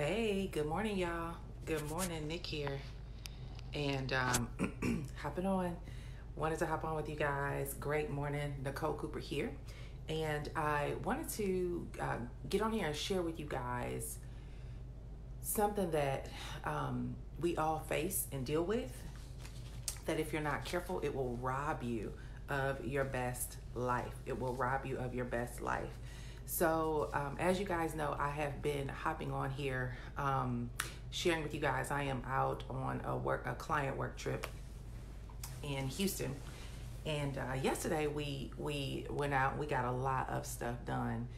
Hey, good morning, y'all. Good morning, Nick here. And hopping on. Wanted to hop on with you guys. Great morning, Nicole Cooper here. And I wanted to get on here and share with you guys something that we all face and deal with. That if you're not careful, it will rob you of your best life. It will rob you of your best life. So as you guys know, I have been hopping on here, sharing with you guys. I am out on a client work trip in Houston, and yesterday we went out. And we got a lot of stuff done,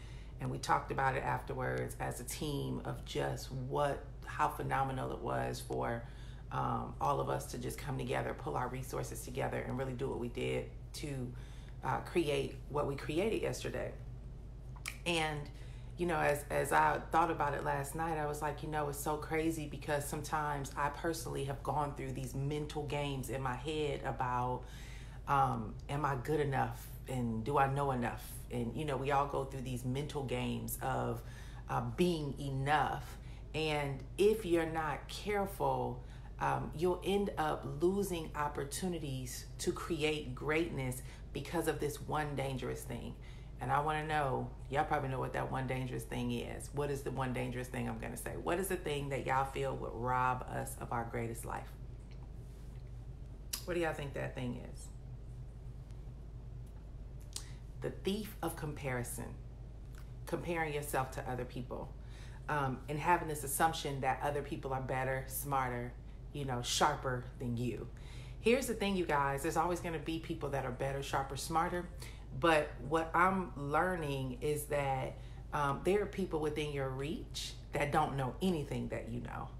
and we talked about it afterwards as a team of just how phenomenal it was for all of us to just come together, pull our resources together, and really do what we did to create what we created yesterday. And, as I thought about it last night, I was like, it's so crazy because sometimes I personally have gone through these mental games in my head about, am I good enough? And do I know enough? And, we all go through these mental games of being enough. And if you're not careful, you'll end up losing opportunities to create greatness because of this one dangerous thing. And I want to know, y'all probably know what that one dangerous thing is. What is the one dangerous thing I'm going to say? What is the thing that y'all feel would rob us of our greatest life? What do y'all think that thing is? The thief of comparison. Comparing yourself to other people. And having this assumption that other people are better, smarter, sharper than you. Here's the thing, you guys. There's always going to be people that are better, sharper, smarter. But what I'm learning is that there are people within your reach that don't know anything that you know.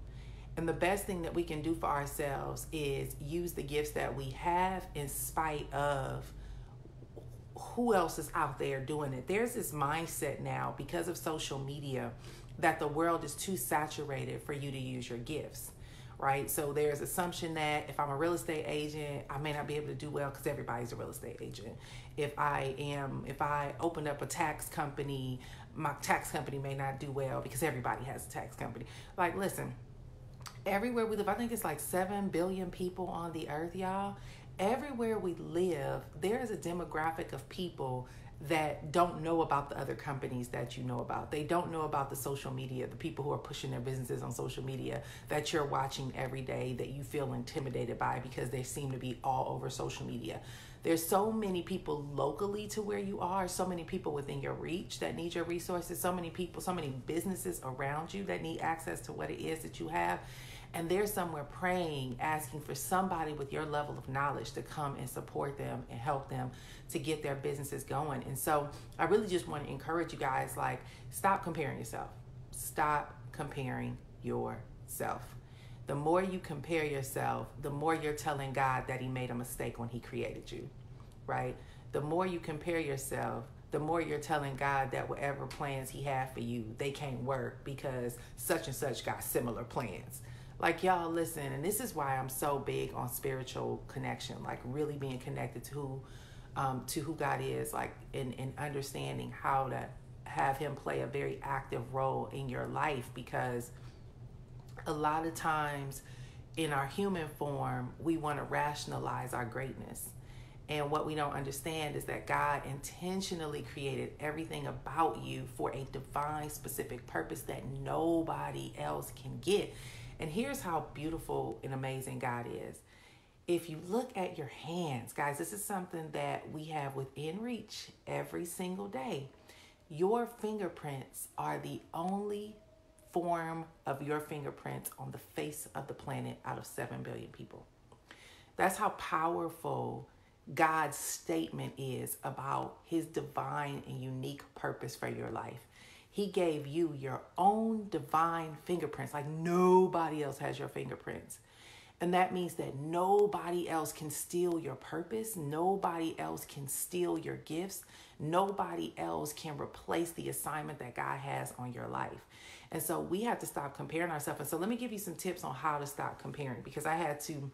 And the best thing that we can do for ourselves is use the gifts that we have in spite of who else is out there doing it. There's this mindset now because of social media that the world is too saturated for you to use your gifts. Right? So there's assumption that if I'm a real estate agent, I may not be able to do well because everybody's a real estate agent. If I open up a tax company, my tax company may not do well because everybody has a tax company. Like, listen, everywhere we live, I think it's like 7 billion people on the earth, y'all. Everywhere we live, there is a demographic of people that don't know about the other companies that you know about. They don't know about the social media, the people who are pushing their businesses on social media that you're watching every day that you feel intimidated by because they seem to be all over social media. There's so many people locally to where you are, so many people within your reach that need your resources, so many people, so many businesses around you that need access to what it is that you have. And they're somewhere praying, asking for somebody with your level of knowledge to come and support them and help them to get their businesses going. And so I really just want to encourage you guys, stop comparing yourself. Stop comparing yourself. The more you compare yourself, the more you're telling God that he made a mistake when he created you, right? The more you compare yourself, the more you're telling God that whatever plans he had for you, they can't work because such and such got similar plans. Y'all, listen, and this is why I'm so big on spiritual connection, really being connected to who God is, in understanding how to have him play a very active role in your life, because a lot of times in our human form, we want to rationalize our greatness. And what we don't understand is that God intentionally created everything about you for a divine, specific purpose that nobody else can get. And here's how beautiful and amazing God is. If you look at your hands, guys, this is something that we have within reach every single day. Your fingerprints are the only form of your fingerprints on the face of the planet out of 7 billion people. That's how powerful God's statement is about his divine and unique purpose for your life. He gave you your own divine fingerprints. Nobody else has your fingerprints. And that means that nobody else can steal your purpose. Nobody else can steal your gifts. Nobody else can replace the assignment that God has on your life. And so we have to stop comparing ourselves. And so let me give you some tips on how to stop comparing, because I had to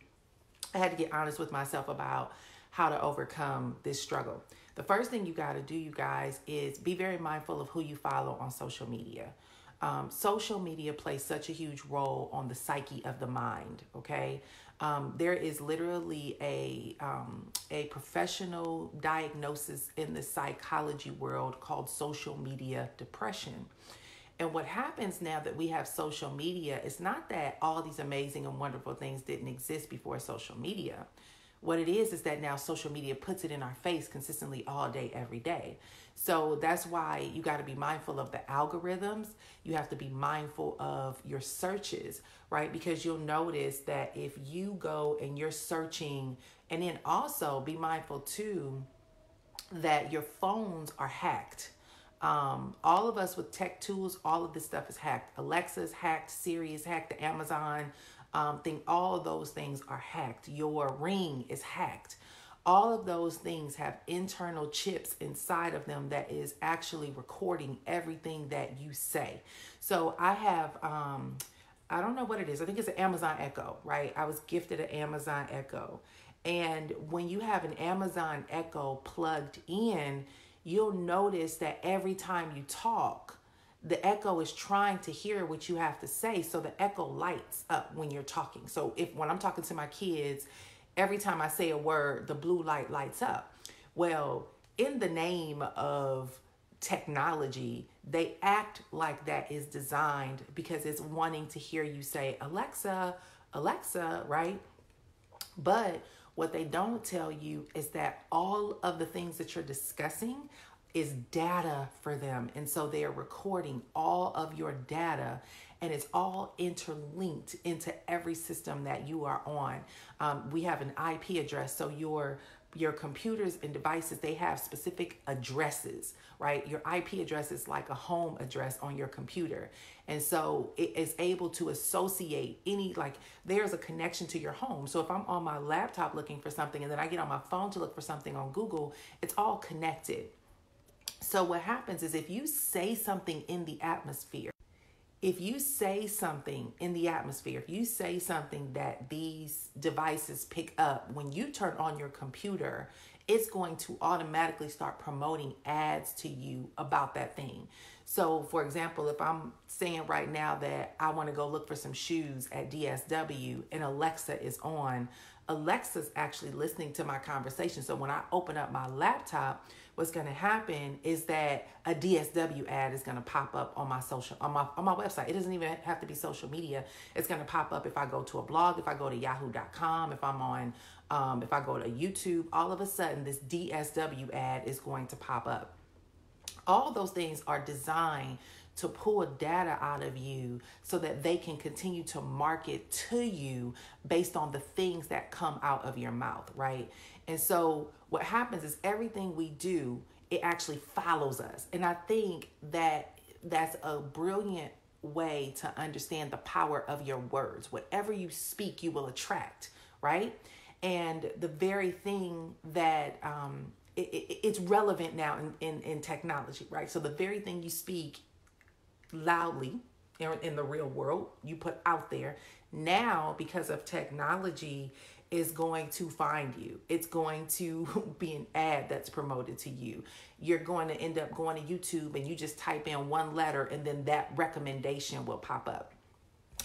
get honest with myself about how to overcome this struggle. The first thing you got to do, you guys, is be very mindful of who you follow on social media. Social media plays such a huge role on the psyche of the mind. Okay. There is literally a professional diagnosis in the psychology world called social media depression. And what happens now that we have social media is not that all these amazing and wonderful things didn't exist before social media. What it is that now social media puts it in our face consistently all day, every day. So that's why you got to be mindful of the algorithms. You have to be mindful of your searches, right? Because you'll notice that if you go and you're searching, and then also be mindful too that your phones are hacked. All of us with tech tools, all of this stuff is hacked. Alexa's hacked, Siri is hacked, the Amazon thing, all of those things are hacked. Your Ring is hacked. All of those things have internal chips inside of them that is actually recording everything that you say. So I have, I don't know what it is. I think it's an Amazon Echo, right? I was gifted an Amazon Echo. And when you have an Amazon Echo plugged in, you'll notice that every time you talk, the Echo is trying to hear what you have to say. So the Echo lights up when you're talking. So when I'm talking to my kids, every time I say a word, the blue light lights up. Well, in the name of technology, they act like that is designed because it's wanting to hear you say, Alexa, Alexa, right? But what they don't tell you is that all of the things that you're discussing is data for them. And so they are recording all of your data, and it's all interlinked into every system that you are on. We have an IP address. So your computers and devices, they have specific addresses, right? Your IP address is like a home address on your computer. And so it is able to associate there's a connection to your home. So if I'm on my laptop looking for something and then I get on my phone to look for something on Google, it's all connected. So what happens is if you say something in the atmosphere, if you say something that these devices pick up, when you turn on your computer, it's going to automatically start promoting ads to you about that thing. So for example, if I'm saying right now that I want to go look for some shoes at DSW and Alexa is on, Alexa's actually listening to my conversation. So when I open up my laptop, what's going to happen is that a DSW ad is going to pop up on my website. It doesn't even have to be social media. It's going to pop up if I go to a blog, if I go to yahoo.com, if I'm on, if I go to YouTube, all of a sudden this DSW ad is going to pop up. All those things are designed to pull data out of you so that they can continue to market to you based on the things that come out of your mouth, right? And so what happens is everything we do, it actually follows us. And I think that that's a brilliant way to understand the power of your words. Whatever you speak, you will attract, right? And the very thing that it's relevant now in technology, right? So the very thing you speak loudly in the real world, you put out there, now because of technology, is going to find you. It's going to be an ad that's promoted to you. You're going to end up going to YouTube and you just type in one letter and then that recommendation will pop up.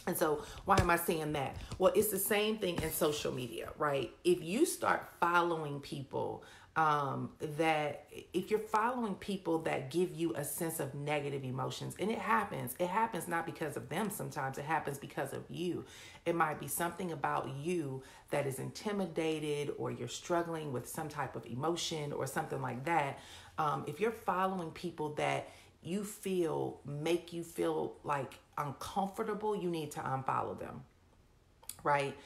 And so why am I saying that? Well, it's the same thing in social media, right? If you start following people if you're following people that give you a sense of negative emotions, and it happens not because of them. Sometimes it happens because of you. It might be something about you that is intimidated, or you're struggling with some type of emotion or something like that. If you're following people that make you feel like uncomfortable, you need to unfollow them, right?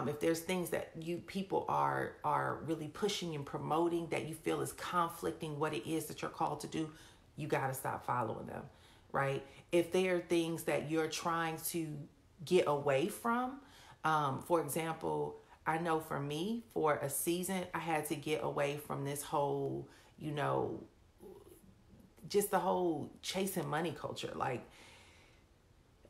If there's things that people are really pushing and promoting that you feel is conflicting what it is that you're called to do, you got to stop following them, right? If there are things that you're trying to get away from, for example, I know for me, for a season, I had to get away from this whole, just the whole chasing money culture. Like,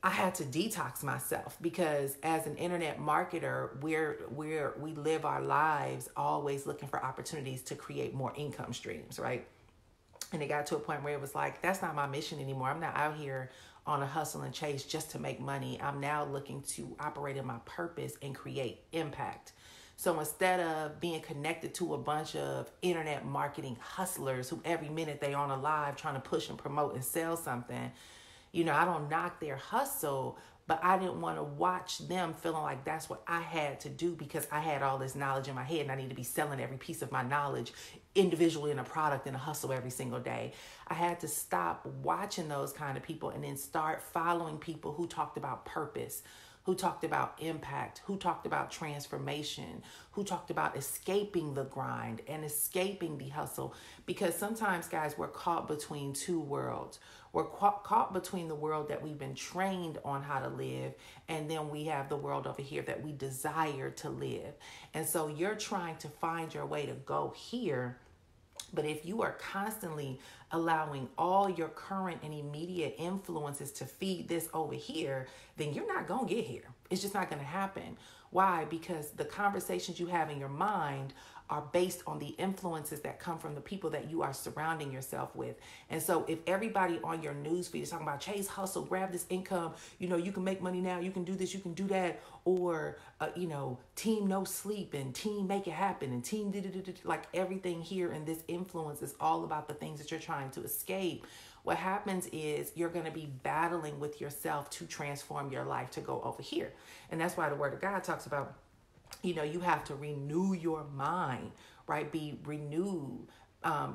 I had to detox myself because as an internet marketer, we live our lives always looking for opportunities to create more income streams, right? And it got to a point where it was like, that's not my mission anymore. I'm not out here on a hustle and chase just to make money. I'm now looking to operate in my purpose and create impact. So instead of being connected to a bunch of internet marketing hustlers who every minute they on a live trying to push and promote and sell something, I don't knock their hustle, but I didn't want to watch them feeling like that's what I had to do because I had all this knowledge in my head and I need to be selling every piece of my knowledge individually in a product and a hustle every single day. I had to stop watching those kind of people and then start following people who talked about purpose, who talked about impact, who talked about transformation, who talked about escaping the grind and escaping the hustle. Because sometimes, guys, we're caught between two worlds. We're caught between the world that we've been trained on how to live, and then we have the world over here that we desire to live. And so you're trying to find your way to go here. But if you are constantly allowing all your current and immediate influences to feed this over here, then you're not going to get here. It's just not going to happen. Why? Because the conversations you have in your mind are based on the influences that come from the people that you are surrounding yourself with. And so if everybody on your newsfeed is talking about chase, hustle, grab this income, you can make money now, you can do this, you can do that, or, team no sleep and team make it happen and team, like everything here in this influence is all about the things that you're trying to escape. What happens is you're going to be battling with yourself to transform your life to go over here. And that's why the Word of God talks about, you have to renew your mind, right? Be renewed.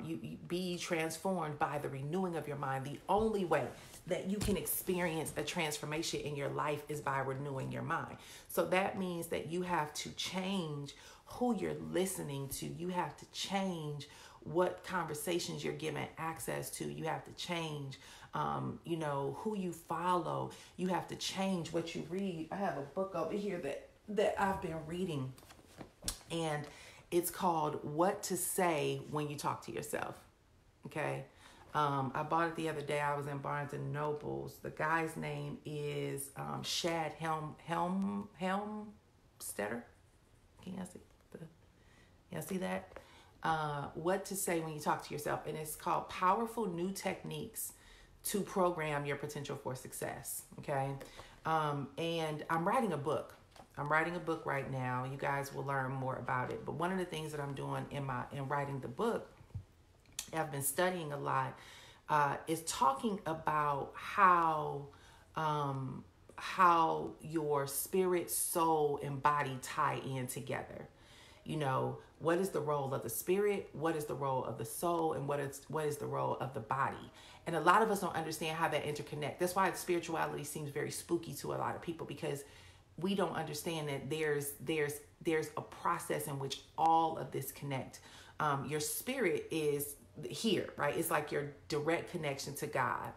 You be transformed by the renewing of your mind. The only way that you can experience a transformation in your life is by renewing your mind. So that means that you have to change who you're listening to. You have to change what conversations you're given access to. You have to change, who you follow. You have to change what you read. I have a book over here that I've been reading, and it's called What to Say When You Talk to Yourself. Okay. I bought it the other day. I was in Barnes and Nobles. The guy's name is Shad Helmstetter. Can y'all see that? What to Say When You Talk to Yourself. And it's called Powerful New Techniques to Program Your Potential for Success. Okay. And I'm writing a book. Right now. You guys will learn more about it. But one of the things that I'm doing in writing the book, I've been studying a lot, is talking about how your spirit, soul, and body tie in together. What is the role of the spirit? What is the role of the soul? And what is the role of the body? And a lot of us don't understand how that interconnect. That's why spirituality seems very spooky to a lot of people, because we don't understand that there's a process in which all of this connect. Your spirit is here, right? It's like your direct connection to God.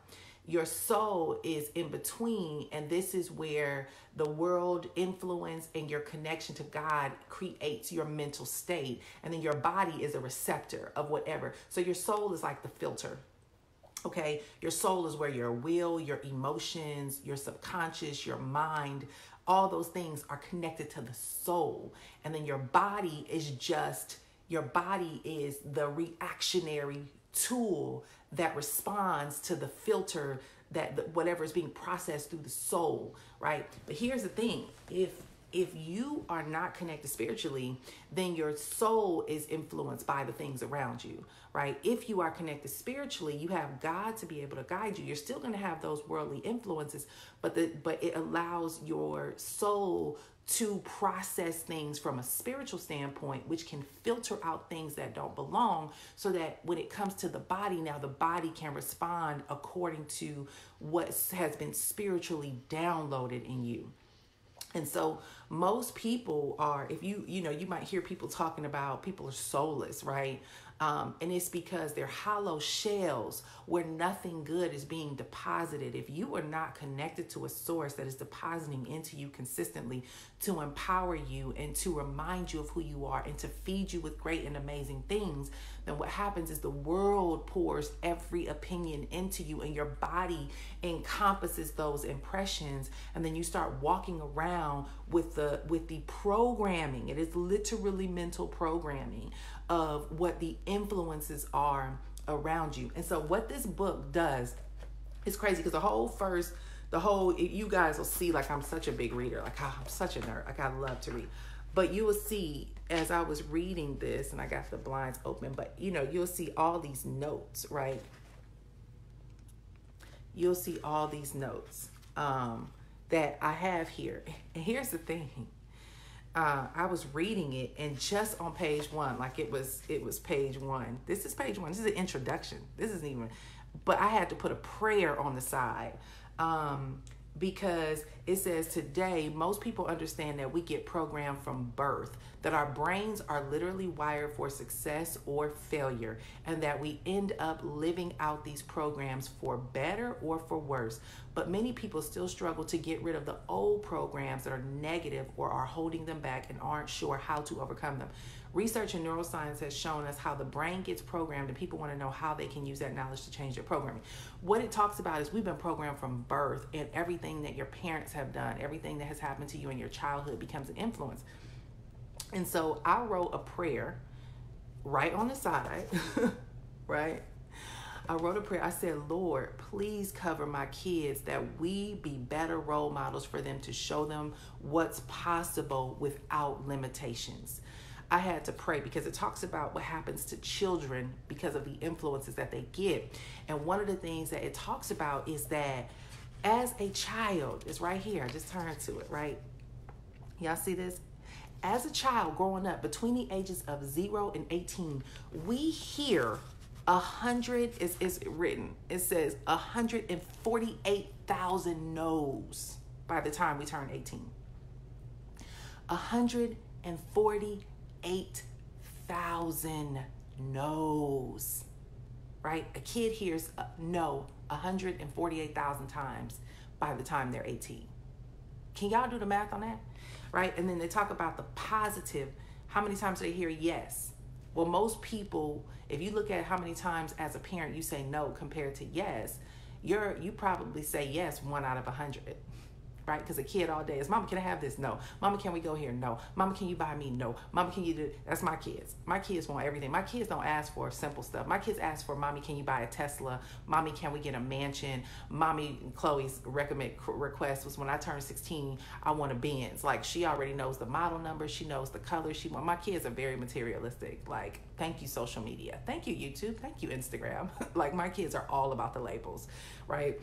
Your soul is in between, and this is where the world influence and your connection to God creates your mental state. And then your body is a receptor of whatever. So your soul is like the filter. Okay, your soul is where your will, your emotions, your subconscious, your mind, all those things are connected to the soul. And then your body is the reactionary tool that responds to the filter that whatever is being processed through the soul, right? But here's the thing. If you are not connected spiritually, then your soul is influenced by the things around you, right? If you are connected spiritually, you have God to be able to guide you. You're still going to have those worldly influences, but it allows your soul to process things from a spiritual standpoint, which can filter out things that don't belong, so that when it comes to the body, now the body can respond according to what has been spiritually downloaded in you. And so most people are, if you might hear people talking about people are soulless, right? And it's because they're hollow shells where nothing good is being deposited. If you are not connected to a source that is depositing into you consistently to empower you and to remind you of who you are and to feed you with great and amazing things, then what happens is the world pours every opinion into you, and your body encompasses those impressions, and then you start walking around with the programming. It is literally mental programming of what the influences are around you. And so what this book does, it's crazy because you guys will see, like, I'm such a big reader. Like, I'm such a nerd. Like, I love to read. But you will see, as I was reading this, and I got the blinds open, but, you'll see all these notes, right? You'll see all these notes that I have here. And here's the thing. I was reading it, and just on page 1, like it was page 1. This is page 1. This is an introduction. This isn't even, but I had to put a prayer on the side because it says, today, most people understand that we get programmed from birth, that our brains are literally wired for success or failure, and that we end up living out these programs for better or for worse. But many people still struggle to get rid of the old programs that are negative or are holding them back and aren't sure how to overcome them. Research in neuroscience has shown us how the brain gets programmed, and people want to know how they can use that knowledge to change their programming. What it talks about is we've been programmed from birth, and everything that your parents have done, everything that has happened to you in your childhood becomes an influence. And so I wrote a prayer right on the side, right? I wrote a prayer. I said, Lord, please cover my kids, that we be better role models for them, to show them what's possible without limitations. I had to pray because it talks about what happens to children because of the influences that they get. And one of the things that it talks about is that as a child, it's right here. I just turned to it, right? Y'all see this? As a child growing up between the ages of 0 and 18, we hear 100 is written. It says 148,000 no's by the time we turn 18. 148,000 no's, right? A kid hears no 148,000 times by the time they're 18. Can y'all do the math on that? Right? And then they talk about the positive. How many times do they hear yes? Well, most people, if you look at how many times as a parent you say no compared to yes, you probably say yes 1 out of 100, right? Because a kid all day is, Mama, can I have this? No. Mama, can we go here? No. Mama, can you buy me? No. Mama, can you do? That's my kids. My kids want everything. My kids don't ask for simple stuff. My kids ask for, Mommy, can you buy a Tesla? Mommy, can we get a mansion? Mommy, Chloe's request was, when I turned 16, I want a Benz. Like, she already knows the model number. She knows the color she wants. My kids are very materialistic. Like, thank you, social media. Thank you, YouTube. Thank you, Instagram. Like, my kids are all about the labels, right?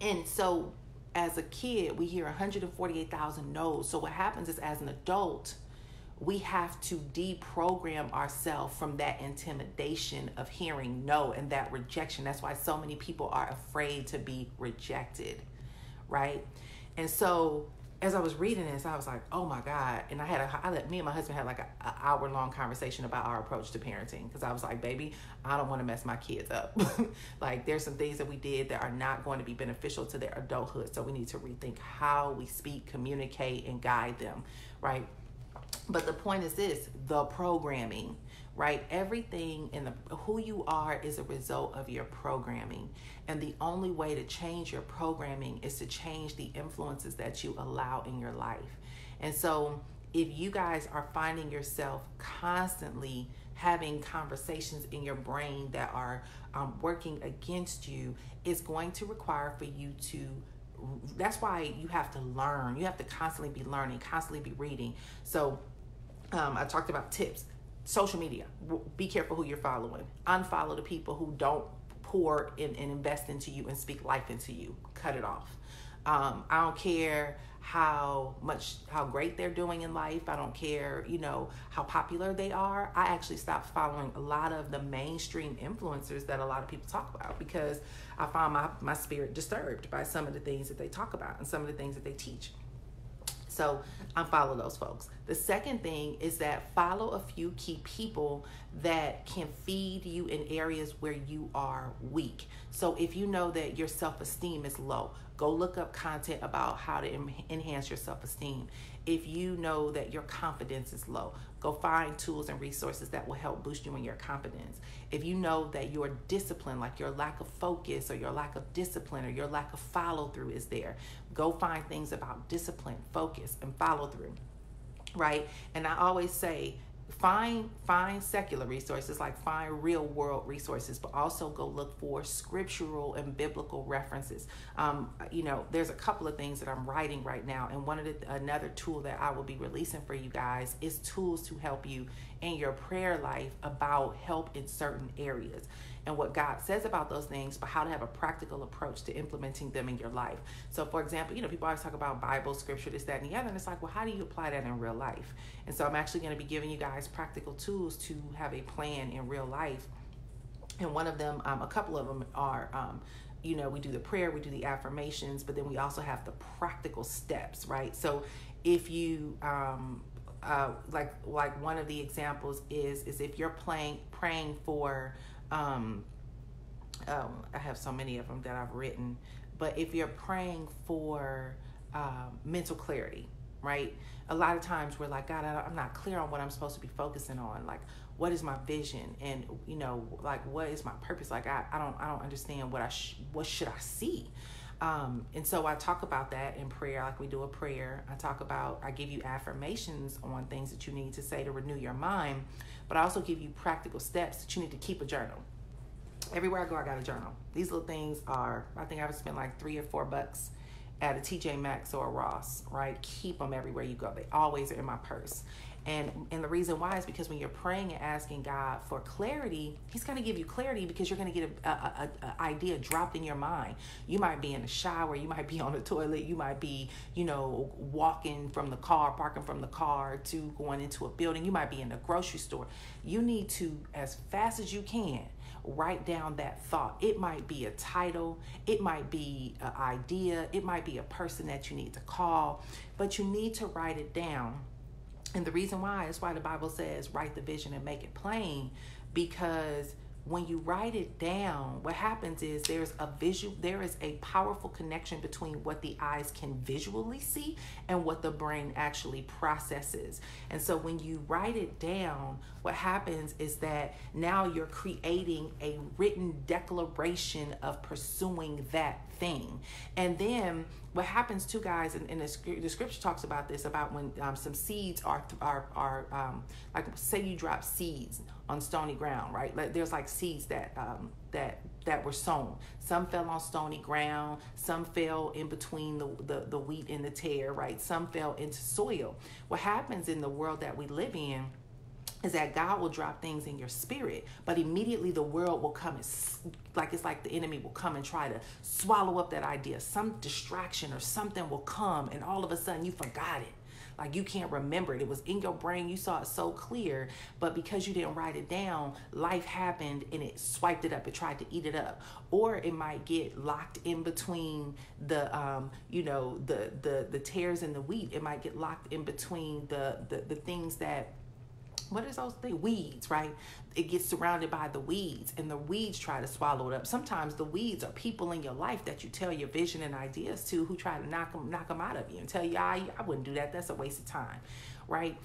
And so as a kid, we hear 148,000 no's. So what happens is, as an adult, we have to deprogram ourselves from that intimidation of hearing no and that rejection. That's why so many people are afraid to be rejected, right? And so as I was reading this, I was like, oh my God. And me and my husband had like an hour-long conversation about our approach to parenting. Because I was like, baby, I don't want to mess my kids up. Like, there's some things that we did that are not going to be beneficial to their adulthood. So we need to rethink how we speak, communicate, and guide them, right? But the point is this, the programming, right? Everything in who you are is a result of your programming. And the only way to change your programming is to change the influences that you allow in your life. And so if you guys are finding yourself constantly having conversations in your brain that are working against you, it's going to require for you to, that's why you have to learn. You have to constantly be learning, constantly be reading. So I talked about tips. Social media, be careful who you're following. Unfollow the people who don't pour and invest into you and speak life into you. Cut it off. I don't care how great they're doing in life. I don't care, how popular they are. I actually stopped following a lot of the mainstream influencers that a lot of people talk about, because I found my spirit disturbed by some of the things that they talk about and some of the things that they teach. So unfollow those folks. The second thing is that follow a few key people that can feed you in areas where you are weak. So if you know that your self-esteem is low, go look up content about how to enhance your self-esteem. If you know that your confidence is low, go find tools and resources that will help boost you in your confidence. If you know that your discipline, like your lack of focus or your lack of discipline or your lack of follow through is there, go find things about discipline, focus, and follow through, right? And I always say, find secular resources, like find real world resources, but also go look for scriptural and biblical references. There's a couple of things that I'm writing right now, and another tool that I will be releasing for you guys is tools to help you in your prayer life about help in certain areas and what God says about those things, but how to have a practical approach to implementing them in your life. So for example, people always talk about Bible, scripture, this, that, and the other, and it's like, well, how do you apply that in real life? And so I'm actually going to be giving you guys practical tools to have a plan in real life. And one of them, a couple of them are, we do the prayer, we do the affirmations, but then we also have the practical steps, right? So if you, like one of the examples is if you're praying for, I have so many of them that I've written, but if you're praying for mental clarity, right? A lot of times we're like, God, I'm not clear on what I'm supposed to be focusing on. Like, what is my vision? And, like, what is my purpose? Like, I don't understand what should I see? And so I talk about that in prayer, like we do a prayer. I give you affirmations on things that you need to say to renew your mind, but I also give you practical steps that you need to keep a journal. Everywhere I go, I got a journal. These little things are, I think I've spent like $3 or $4 at a TJ Maxx or a Ross, right? Keep them everywhere you go. They always are in my purse. And the reason why is because when you're praying and asking God for clarity, he's going to give you clarity because you're going to get an idea dropped in your mind. You might be in the shower. You might be on the toilet. You might be, parking from the car to going into a building. You might be in the grocery store. You need to, as fast as you can, write down that thought. It might be a title. It might be an idea. It might be a person that you need to call, but you need to write it down. And the reason why is why the Bible says, write the vision and make it plain, because when you write it down, what happens is there is a powerful connection between what the eyes can visually see and what the brain actually processes. And so when you write it down, what happens is that now you're creating a written declaration of pursuing that thing. And then what happens too, guys, and the scripture talks about this, about when some seeds are like, say you drop seeds on stony ground, right? Like, there's like seeds that were sown. Some fell on stony ground. Some fell in between the wheat and the tare, right? Some fell into soil. What happens in the world that we live in is that God will drop things in your spirit, but immediately the world will come and, it's like the enemy will come and try to swallow up that idea. Some distraction or something will come, and all of a sudden you forgot it. Like, you can't remember it. It was in your brain. You saw it so clear, but because you didn't write it down, life happened and it swiped it up. It tried to eat it up. Or it might get locked in between the tares and the wheat. It might get locked in between the things that, what is those things? Weeds, right? It gets surrounded by the weeds, and the weeds try to swallow it up. Sometimes the weeds are people in your life that you tell your vision and ideas to, who try to knock them out of you and tell you, I wouldn't do that. That's a waste of time, right?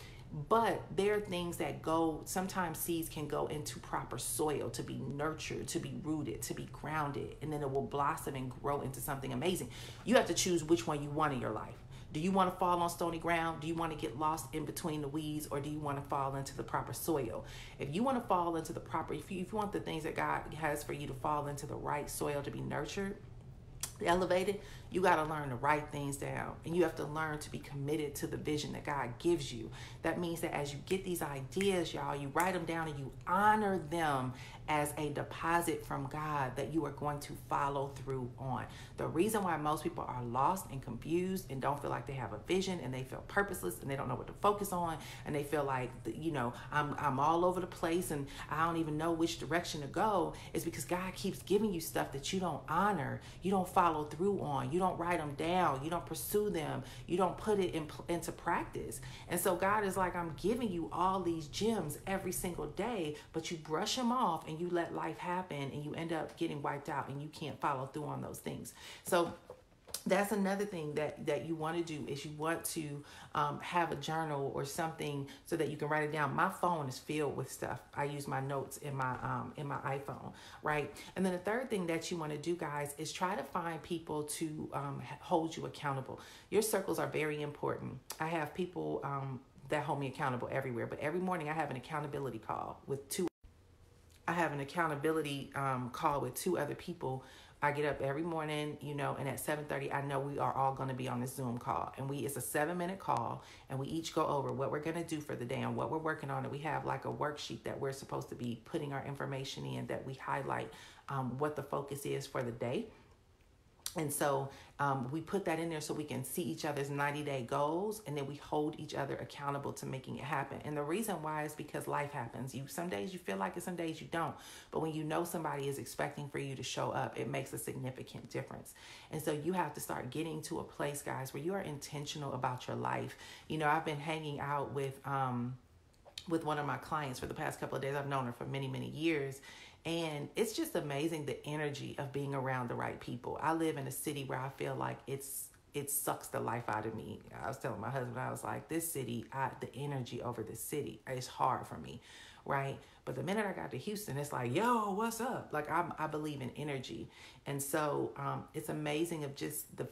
But there are things that sometimes seeds can go into proper soil to be nurtured, to be rooted, to be grounded, and then it will blossom and grow into something amazing. You have to choose which one you want in your life. Do you want to fall on stony ground? Do you want to get lost in between the weeds, or do you want to fall into the proper soil? If you want to fall into the proper, if you want the things that God has for you to fall into the right soil, to be nurtured, elevated, you got to learn to write things down, and you have to learn to be committed to the vision that God gives you. That means that as you get these ideas, y'all, you write them down and you honor them as a deposit from God that you are going to follow through on. The reason why most people are lost and confused and don't feel like they have a vision, and they feel purposeless and they don't know what to focus on, and they feel like, I'm all over the place and I don't even know which direction to go, is because God keeps giving you stuff that you don't honor, you don't follow through on, you don't write them down, you don't pursue them, you don't put it into practice. And so God is like, I'm giving you all these gems every single day, but you brush them off and you let life happen, and you end up getting wiped out, and you can't follow through on those things. So that's another thing that you want to do, is you want to have a journal or something so that you can write it down. My phone is filled with stuff. I use my notes in my iPhone, right? And then the third thing that you want to do, guys, is try to find people to hold you accountable. Your circles are very important. I have people that hold me accountable everywhere. But every morning I have an accountability call with two other people. I get up every morning, and at 7:30, I know we are all going to be on this Zoom call. And it's a 7-minute call, and we each go over what we're going to do for the day and what we're working on. And we have like a worksheet that we're supposed to be putting our information in, that we highlight what the focus is for the day. And so we put that in there so we can see each other's 90-day goals, and then we hold each other accountable to making it happen. And the reason why is because life happens. Some days you feel like it, some days you don't. But when you know somebody is expecting for you to show up, it makes a significant difference. And so you have to start getting to a place, guys, where you are intentional about your life. I've been hanging out with one of my clients for the past couple of days. I've known her for many, many years. And it's just amazing, the energy of being around the right people. I live in a city where I feel like it sucks the life out of me. I was telling my husband, I was like, this city, the energy over this city is hard for me, right? But the minute I got to Houston, it's like, yo, what's up? Like, I believe in energy. And so it's amazing of just the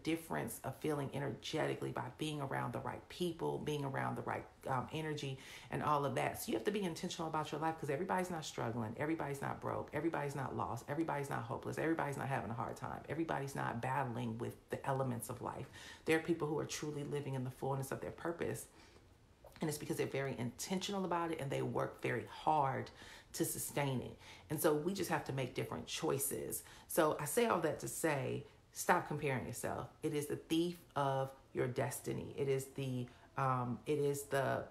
difference of feeling energetically by being around the right people, being around the right energy and all of that. So you have to be intentional about your life, because everybody's not struggling. Everybody's not broke. Everybody's not lost. Everybody's not hopeless. Everybody's not having a hard time. Everybody's not battling with the elements of life. There are people who are truly living in the fullness of their purpose. And it's because they're very intentional about it and they work very hard to sustain it. And so we just have to make different choices. So I say all that to say, stop comparing yourself. It is the thief of your destiny. It is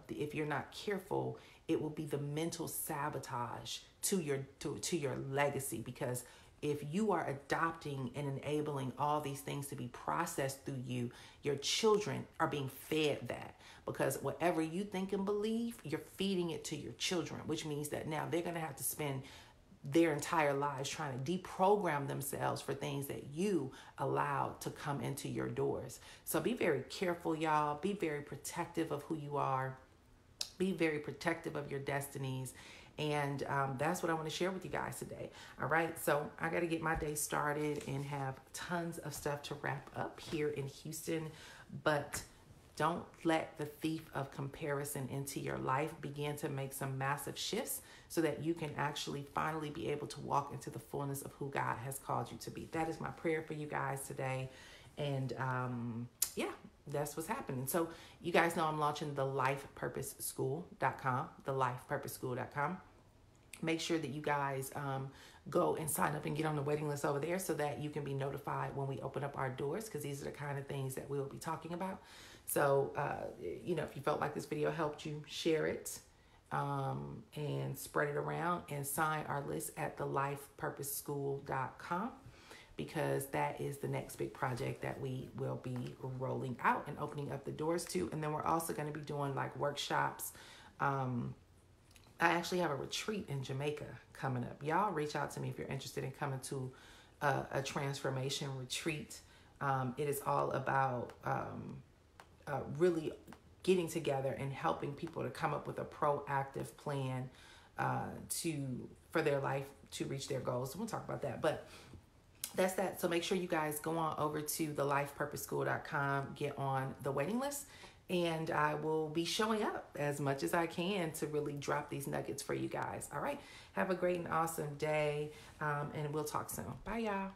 if you're not careful, it will be the mental sabotage to your legacy, because if you are adopting and enabling all these things to be processed through you, your children are being fed that. Because whatever you think and believe, you're feeding it to your children, which means that now they're going to have to spend their entire lives trying to deprogram themselves for things that you allowed to come into your doors. So be very careful, y'all. Be very protective of who you are. Be very protective of your destinies. And that's what I want to share with you guys today. All right. So I got to get my day started and have tons of stuff to wrap up here in Houston. But don't let the thief of comparison into your life. Begin to make some massive shifts so that you can actually finally be able to walk into the fullness of who God has called you to be. That is my prayer for you guys today. And yeah, that's what's happening. So you guys know I'm launching the lifepurposeschool.com, thelifepurposeschool.com. Make sure that you guys go and sign up and get on the waiting list over there so that you can be notified when we open up our doors, because these are the kind of things that we'll be talking about. So, if you felt like this video helped you, share it and spread it around, and sign our list at thelifepurposeschool.com, because that is the next big project that we will be rolling out and opening up the doors to. And then we're also going to be doing like workshops. I actually have a retreat in Jamaica coming up. Y'all reach out to me if you're interested in coming to a transformation retreat. It is all about really getting together and helping people to come up with a proactive plan for their life to reach their goals. So we'll talk about that. But that's that. So make sure you guys go on over to thelifepurposeschool.com, get on the waiting list, and I will be showing up as much as I can to really drop these nuggets for you guys. All right. Have a great and awesome day, and we'll talk soon. Bye, y'all.